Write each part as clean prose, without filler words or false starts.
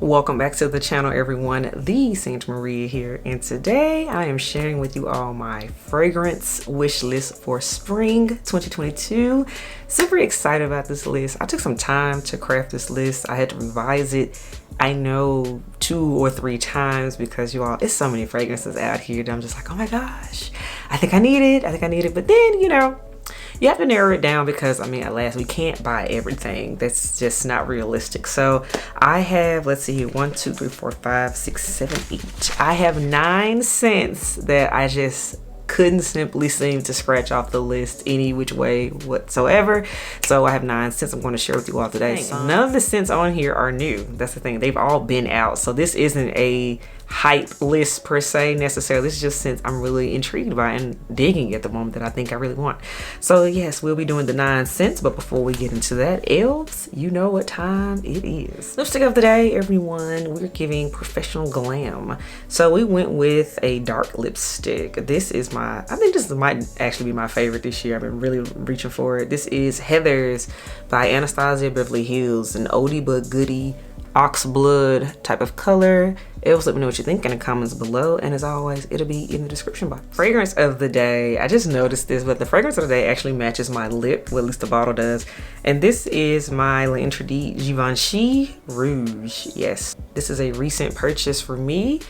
Welcome back to the channel, everyone. The Santa Maria here, and today I am sharing with you all my fragrance wish list for spring 2022. Super excited about this list. I took some time to craft this list. I had to revise it, I know, 2 or 3 times because you all, it's so many fragrances out here that I'm just like, oh my gosh, I think I need it. But then, you know, you have to narrow it down because, I mean, at last, we can't buy everything. That's just not realistic. So I have, let's see here, 1, 2, 3, 4, 5, 6, 7, 8. I have 9 scents that I just couldn't simply seem to scratch off the list any which way whatsoever. So I have 9 scents I'm going to share with you all today. So none of the scents on here are new. That's the thing. They've all been out. So this isn't a hype list per se necessarily. This is just scents I'm really intrigued by and digging at the moment that I think I really want. So yes, we'll be doing the 9 scents, but before we get into that, elves, you know what time it is. Lipstick of the day, everyone. We're giving professional glam. So we went with a dark lipstick. This is I think this might actually be my favorite this year. I've been really reaching for it. This is Heather's by Anastasia Beverly Hills, an oldie but goodie ox blood type of color. Elves, let me know what you think in the comments below, and as always, it'll be in the description box. Fragrance of the day, I just noticed this, but the fragrance of the day actually matches my lip, well, at least the bottle does, and this is my L'Interdit Givenchy Rouge. Yes, this is a recent purchase for me,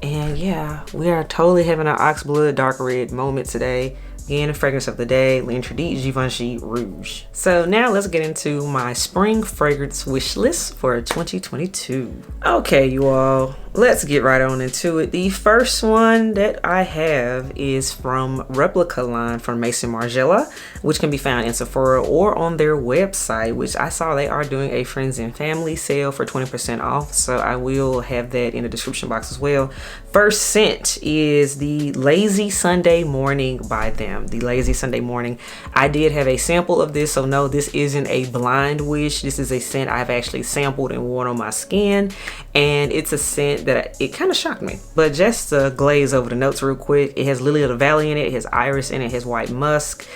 and yeah, we are totally having an ox blood dark red moment today. Again, fragrance of the day, L'Interdit Givenchy Rouge. So now let's get into my spring fragrance wish list for 2022. Okay, you all, let's get right on into it. The first one that I have is from Replica line from Maison Margiela, which can be found in Sephora or on their website, which I saw they are doing a friends and family sale for 20% off. So I will have that in the description box as well. First scent is the Lazy Sunday Morning by them. The Lazy Sunday Morning. I did have a sample of this, so no, this isn't a blind wish. This is a scent I've actually sampled and worn on my skin, and it's a scent that it kind of shocked me. But just to glaze over the notes real quick, it has Lily of the Valley in it, it has iris in it, it has white musk,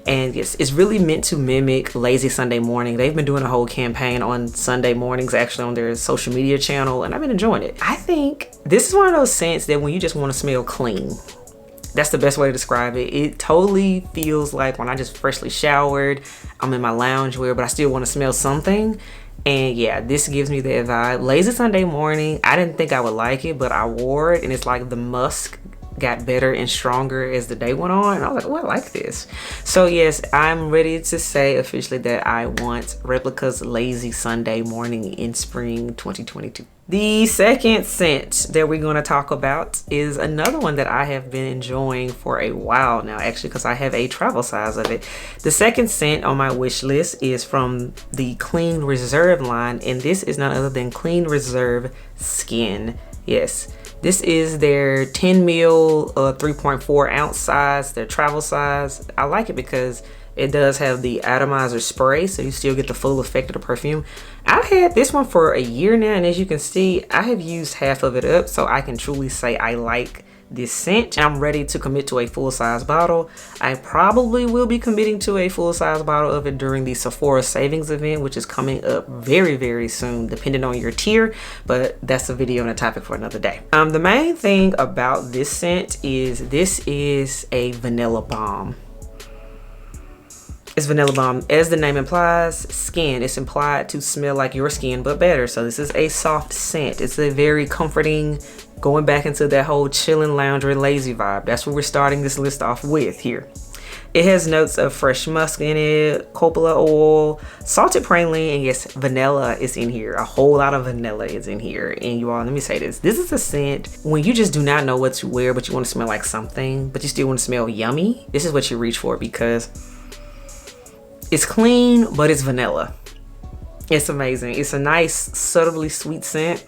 and yes, it's really meant to mimic Lazy Sunday Morning. They've been doing a whole campaign on Sunday mornings, actually on their social media channel, and I've been enjoying it. I think this is one of those scents that when you just want to smell clean, that's the best way to describe it. It totally feels like when I just freshly showered, I'm in my loungewear, but I still want to smell something. And yeah, this gives me that vibe. Lazy Sunday Morning, I didn't think I would like it, but I wore it, and it's like the musk got better and stronger as the day went on, and I was like, oh, I like this. So yes, I'm ready to say officially that I want Replica's Lazy Sunday Morning in spring 2022. The second scent that we're going to talk about is another one that I have been enjoying for a while now, actually, because I have a travel size of it. The second scent on my wish list is from the Clean Reserve line, and this is none other than Clean Reserve Skin. Yes, this is their 10 ml 3.4 ounce size, their travel size. I like it because it does have the atomizer spray, so you still get the full effect of the perfume. I've had this one for a year now, and as you can see, I have used half of it up, so I can truly say I like this scent. I'm ready to commit to a full-size bottle. I probably will be committing to a full-size bottle of it during the Sephora savings event, which is coming up very, very soon, depending on your tier, but that's a video and a topic for another day. The main thing about this scent is this is a vanilla bomb. It's vanilla bomb. As the name implies, skin. It's implied to smell like your skin, but better. So this is a soft scent. It's a very comforting, going back into that whole chilling, lounging, lazy vibe. That's what we're starting this list off with here. It has notes of fresh musk in it, coppola oil, salted praline, and yes, vanilla is in here. A whole lot of vanilla is in here. And you all, let me say this. This is a scent when you just do not know what to wear, but you want to smell like something, but you still want to smell yummy. This is what you reach for because it's clean, but it's vanilla. It's amazing. It's a nice, subtly sweet scent.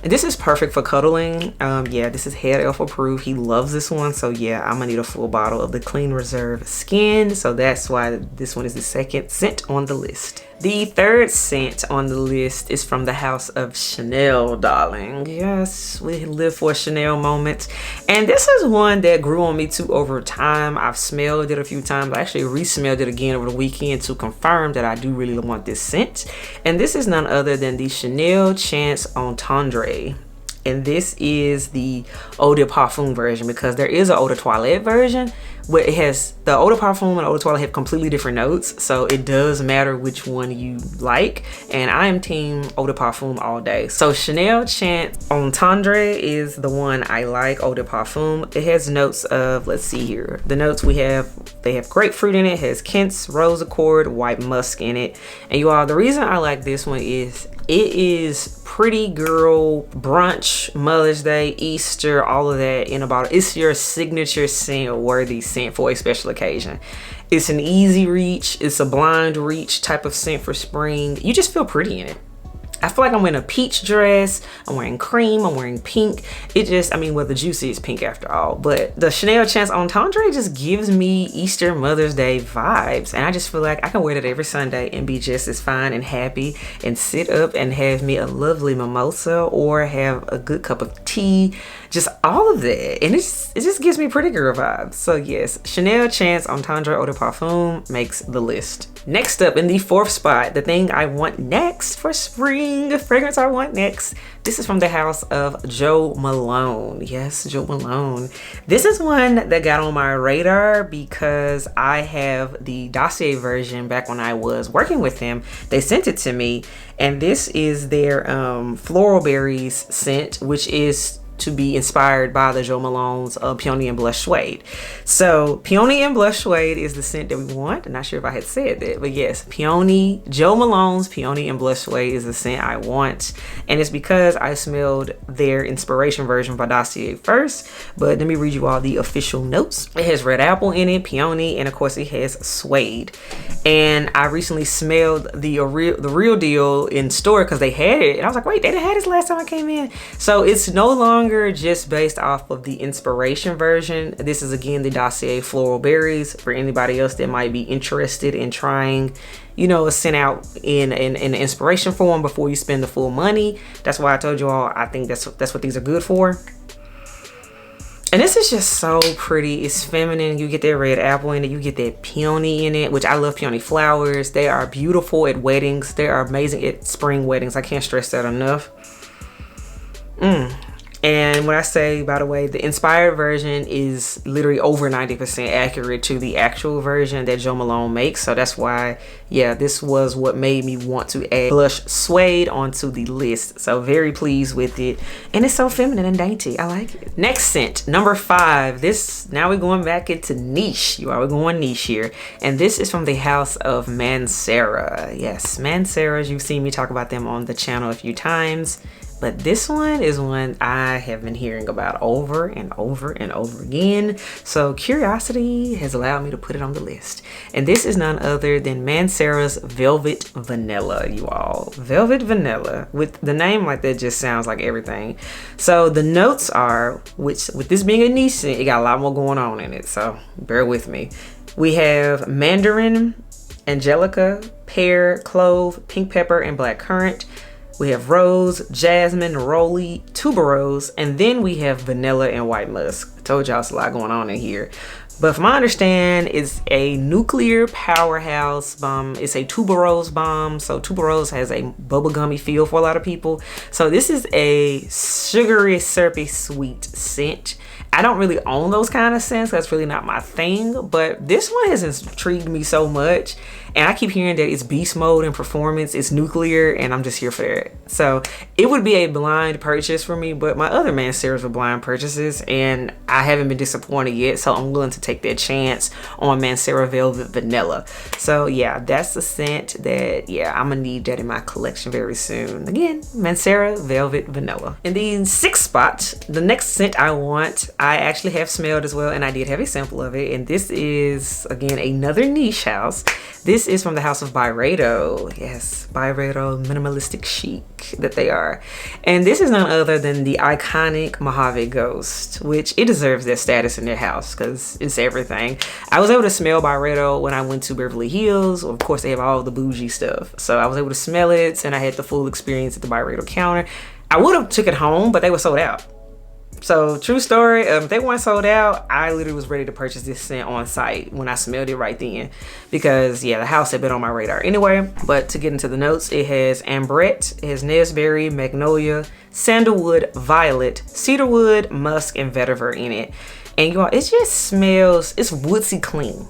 And this is perfect for cuddling. Yeah, this is head elf approved. He loves this one. So yeah, I'm gonna need a full bottle of the Clean Reserve Skin. So that's why this one is the second scent on the list. The third scent on the list is from the house of Chanel, darling. Yes, we live for Chanel moments. And this is one that grew on me too over time. I've smelled it a few times. I actually re-smelled it again over the weekend to confirm that I do really want this scent. And this is none other than the Chanel Chanceentendre. And this is the eau de parfum version, because there is an eau de toilette version where it has the eau de parfum and eau de toilette have completely different notes, so it does matter which one you like, and I am team eau de parfum all day. So Chanel Chanceentendre is the one I like, eau de parfum. It has notes of, let's see here, the notes we have, they have grapefruit in it, has quince, rose accord, white musk in it. And you all, the reason I like this one is it is pretty girl brunch, Mother's Day, Easter, all of that in a bottle. It's your signature scent worthy scent for a special occasion. It's an easy reach, it's a blind reach type of scent for spring. You just feel pretty in it. I feel like I'm wearing a peach dress, I'm wearing cream, I'm wearing pink. It just, I mean, well, the juicy is pink after all, but the Chanel Chanceentendre just gives me Easter, Mother's Day vibes. And I just feel like I can wear that every Sunday and be just as fine and happy and sit up and have me a lovely mimosa or have a good cup of tea, just all of that. And it just gives me pretty girl vibes. So yes, Chanel Chanceentendre Eau de Parfum makes the list. Next up in the fourth spot, the thing I want next for spring, the fragrance I want next. This is from the house of Jo Malone. Yes, Jo Malone. This is one that got on my radar because I have the dossier version back when I was working with them. They sent it to me, and this is their floral berries scent, which is to be inspired by the Jo Malone's Peony and Blush Suede. So Peony and Blush Suede is the scent that we want. I'm not sure if I had said that, but yes, Peony, Jo Malone's Peony and Blush Suede is the scent I want. And it's because I smelled their inspiration version by Dossier first. But let me read you all the official notes. It has red apple in it, peony, and of course it has suede. And I recently smelled the real deal in store because they had it. And I was like, wait, they didn't have this last time I came in. So it's no longer just based off of the inspiration version. This is again the Dossier floral berries for anybody else that might be interested in trying, you know, a scent out in an inspiration form before you spend the full money. That's why I told you all I think that's what these are good for. And this is just so pretty. It's feminine. You get that red apple in it. You get that peony in it, which I love peony flowers. They are beautiful at weddings. They are amazing at spring weddings. I can't stress that enough. And when I say, by the way, the inspired version is literally over 90% accurate to the actual version that Jo Malone makes. So that's why, yeah, this was what made me want to add Blush Suede onto the list. So very pleased with it. And it's so feminine and dainty. I like it. Next scent, number 5. Now we're going back into niche. We're going niche here. And this is from the house of Mancera. Yes, Mancera. You've seen me talk about them on the channel a few times. But this one is one I have been hearing about over and over and over again. So curiosity has allowed me to put it on the list. And this is none other than Mancera's Velvet Vanilla, you all. Velvet Vanilla. With the name like that just sounds like everything. So the notes are, which with this being a niche scent, it got a lot more going on in it. So bear with me. We have mandarin, angelica, pear, clove, pink pepper, and black currant. We have rose, jasmine, neroli, tuberose, and then we have vanilla and white musk. I told y'all it's a lot going on in here. But from my understanding, it's a nuclear powerhouse bomb. It's a tuberose bomb. So tuberose has a bubblegummy feel for a lot of people. So this is a sugary, syrupy, sweet scent. I don't really own those kind of scents. That's really not my thing. But this one has intrigued me so much. And I keep hearing that it's beast mode and performance, it's nuclear, and I'm just here for it. So it would be a blind purchase for me, but my other Manceras were blind purchases, and I haven't been disappointed yet. So I'm willing to take that chance on Mancera Velvet Vanilla. So yeah, that's the scent that, yeah, I'm gonna need that in my collection very soon. Again, Mancera Velvet Vanilla. In the sixth spot, the next scent I want, I actually have smelled as well, and I did have a sample of it. And this is, again, another niche house. This is from the house of Byredo. Yes, Byredo, minimalistic chic that they are. And this is none other than the iconic Mojave Ghost, which it deserves that status in their house because it's everything. I was able to smell Byredo when I went to Beverly Hills. Of course, they have all the bougie stuff. So I was able to smell it, and I had the full experience at the Byredo counter. I would have took it home, but they were sold out. So true story, if they weren't sold out, I literally was ready to purchase this scent on site when I smelled it right then, because yeah, the house had been on my radar anyway. But to get into the notes, it has ambrette, it has naseberry, magnolia, sandalwood, violet, cedarwood, musk, and vetiver in it. And y'all, it just smells, it's woodsy clean.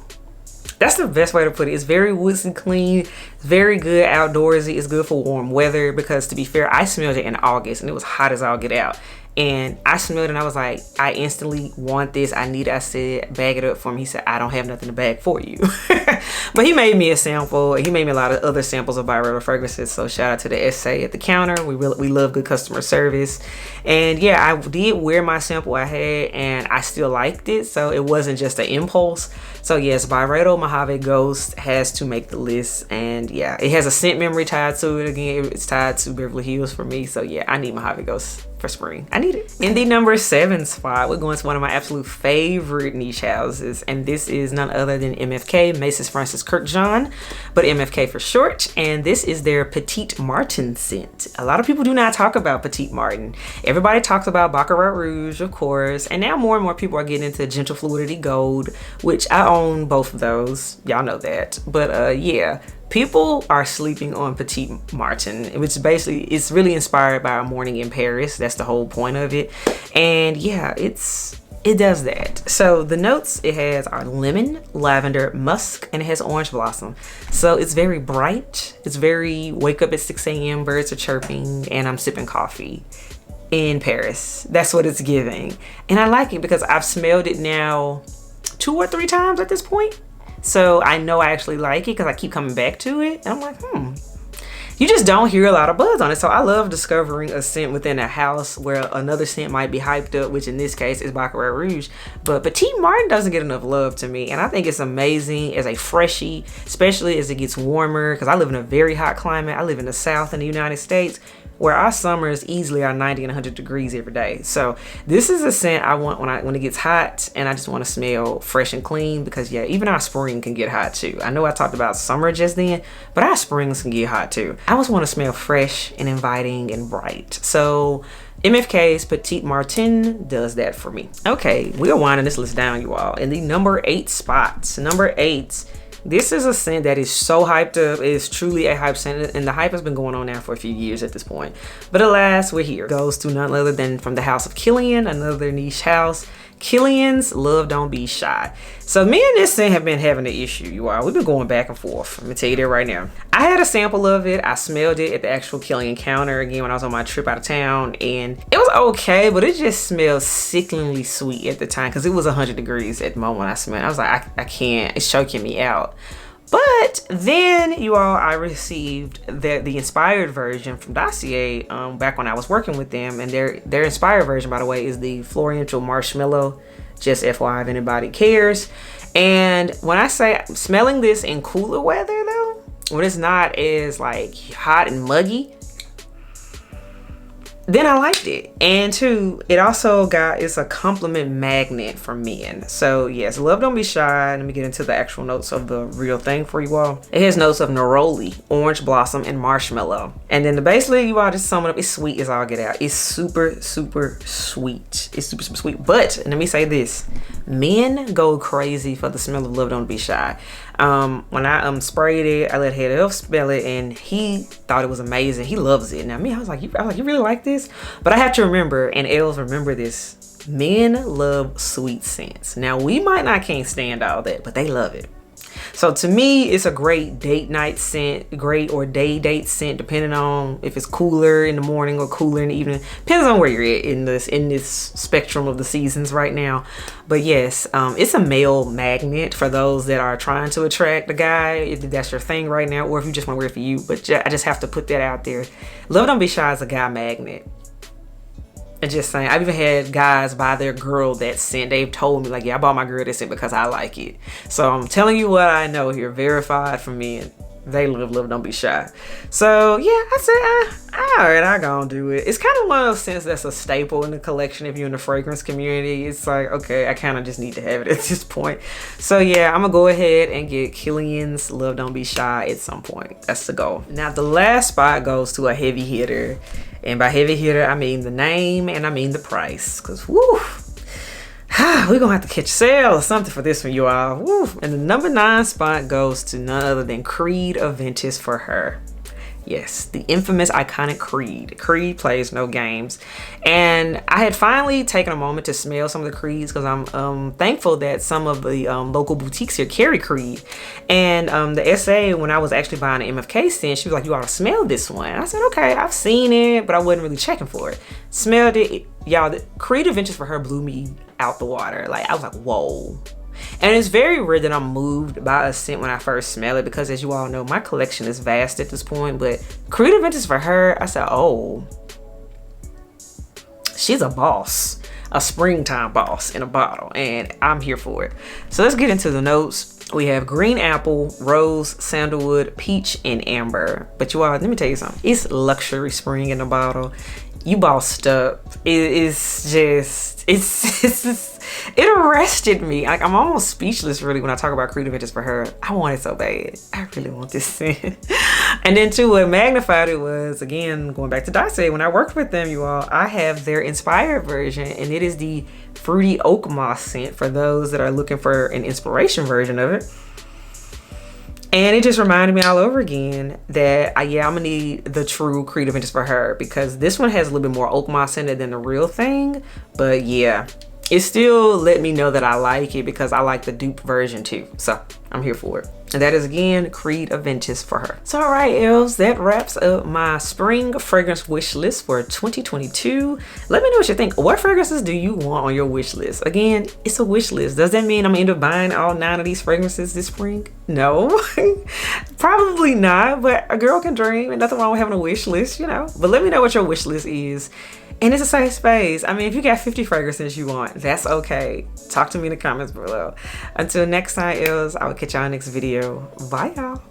That's the best way to put it. It's very woodsy clean. It's very good outdoorsy. It's good for warm weather, because to be fair, I smelled it in August and it was hot as all get out. And I smelled it and I was like, I instantly want this. I need it. I said, bag it up for me. He said, I don't have nothing to bag for you. But he made me a sample. He made me a lot of other samples of Byredo fragrances. So shout out to the SA at the counter. We love good customer service. And yeah, I did wear my sample I had and I still liked it. So it wasn't just an impulse. So yes, Byredo Mojave Ghost has to make the list. And yeah, it has a scent memory tied to it. Again, it's tied to Beverly Hills for me. So yeah, I need Mojave Ghost for spring. I need it. In the number 7 spot, we're going to one of my absolute favorite niche houses, and this is none other than MFK, Macy's Francis Kirkjohn, but MFK for short. And this is their Petite Martin scent. A lot of people do not talk about Petite Martin. Everybody talks about Baccarat Rouge, of course, and now more and more people are getting into Gentle Fluidity Gold, which I own both of those. Y'all know that. But yeah, people are sleeping on Petite Martin, which basically, it's really inspired by A Morning in Paris. That's the whole point of it. And yeah, it does that. So the notes it has are lemon, lavender, musk, and it has orange blossom. So it's very bright. It's very wake up at 6 a.m. birds are chirping and I'm sipping coffee in Paris. That's what it's giving. And I like it because I've smelled it now 2 or 3 times at this point. So I know I actually like it because I keep coming back to it. And I'm like, you just don't hear a lot of buzz on it. So I love discovering a scent within a house where another scent might be hyped up, which in this case is Baccarat Rouge. But Petite Martin doesn't get enough love to me. And I think it's amazing as a freshie, especially as it gets warmer, because I live in a very hot climate. I live in the South in the United States, where our summers easily are 90 and 100 degrees every day. So this is a scent I want when it gets hot, and I just want to smell fresh and clean, because yeah, even our spring can get hot too. I know I talked about summer just then, but our springs can get hot too. I just want to smell fresh and inviting and bright. So MFK's Petite Martin does that for me. Okay, we are winding this list down, you all. In the number 8 spot, number 8, this is a scent that is so hyped up. It is truly a hype scent, and the hype has been going on now for a few years at this point. But alas, we're here. Goes to none other than from the house of Kilian, another niche house. Kilian's Love Don't Be Shy. So me and this scent have been having an issue, you all. We've been going back and forth. Let me tell you that right now. I had a sample of it. I smelled it at the actual Kilian counter again when I was on my trip out of town, and it was okay, but it just smelled sickeningly sweet at the time because it was 100 degrees at the moment I smelled it. I was like, I can't. It's choking me out. But then, you all, I received the inspired version from Dossier back when I was working with them. And their inspired version, by the way, is the Floriential Marshmallow. Just FYI if anybody cares. And when I say smelling this in cooler weather, though, when it's not as like hot and muggy, then I liked it. And 2, it also it's a compliment magnet for men. So yes, Love Don't Be Shy. Let me get into the actual notes of the real thing for you all. It has notes of neroli, orange blossom, and marshmallow. And then basically, you all, just sum it up, it's sweet as all get out. It's super, super sweet. It's super, super sweet. But let me say this, men go crazy for the smell of Love Don't Be Shy. When I sprayed it, I let head elf smell it, and he thought it was amazing. He loves it. Now me, I was like, you really like this? But I have to remember, and elves remember this, men love sweet scents. Now we might not can't stand all that, but they love it. So to me, it's a great date night scent, great or day date scent, depending on if it's cooler in the morning or cooler in the evening. Depends on where you're at in this spectrum of the seasons right now. But yes, it's a male magnet for those that are trying to attract a guy, if that's your thing right now, or if you just want to wear it for you. But I just have to put that out there. Love Don't Be Shy is a guy magnet. And just saying, I've even had guys buy their girl that scent. They've told me, like, yeah, I bought my girl this scent because I like it. So I'm telling you what I know here, verified from men. They love Don't Be Shy. So yeah, I said, all right, I gonna do it. It's kind of one of those scents that's a staple in the collection if you're in the fragrance community. It's like, okay, I kind of just need to have it at this point. So yeah, I'm gonna go ahead and get Kilian's Love Don't Be Shy at some point. That's the goal. Now the last spot goes to a heavy hitter. And by heavy hitter, I mean the name and I mean the price. Cause woo, we're gonna have to catch a sale or something for this one, you all. Woo. And the number 9 spot goes to none other than Creed Aventis for her. Yes, the infamous iconic Creed. Creed plays no games. And I had finally taken a moment to smell some of the Creeds because I'm thankful that some of the local boutiques here carry Creed. And the SA, when I was actually buying an MFK scent, she was like, you ought to smell this one. And I said, okay, I've seen it, but I wasn't really checking for it. Smelled it. Y'all, the Creed Aventis for her blew me out the water. Like, I was like, whoa. And it's very rare that I'm moved by a scent when I first smell it because, as you all know, my collection is vast at this point. But Creed Aventis for her, I said, oh, she's a boss, a springtime boss in a bottle, and I'm here for it. So let's get into the notes. We have green apple, rose, sandalwood, peach, and amber. But you all, let me tell you something. It's luxury spring in a bottle. You bossed up. It's just, it arrested me. Like, I'm almost speechless really when I talk about Creed Aventis for her. I want it so bad. I really want this scent. And then too, what magnified it was, again, going back to Daisy, when I worked with them, you all, I have their inspired version, and it is the fruity Oakmoss scent for those that are looking for an inspiration version of it. And it just reminded me all over again that, yeah, I'm gonna need the true Creed Aventis for her because this one has a little bit more Oakmoss in it than the real thing. But yeah, it still let me know that I like it because I like the dupe version too. So I'm here for it. And that is, again, Creed Aventis for her. So all right, elves, that wraps up my spring fragrance wish list for 2022. Let me know what you think. What fragrances do you want on your wish list? Again, it's a wish list. Does that mean I'm gonna end up buying all 9 of these fragrances this spring? No, probably not, but a girl can dream and nothing wrong with having a wish list, you know. But let me know what your wish list is. And it's a safe space. I mean, if you got 50 fragrances you want, that's okay. Talk to me in the comments below. Until next time, elves, I will catch y'all next video. Bye, y'all.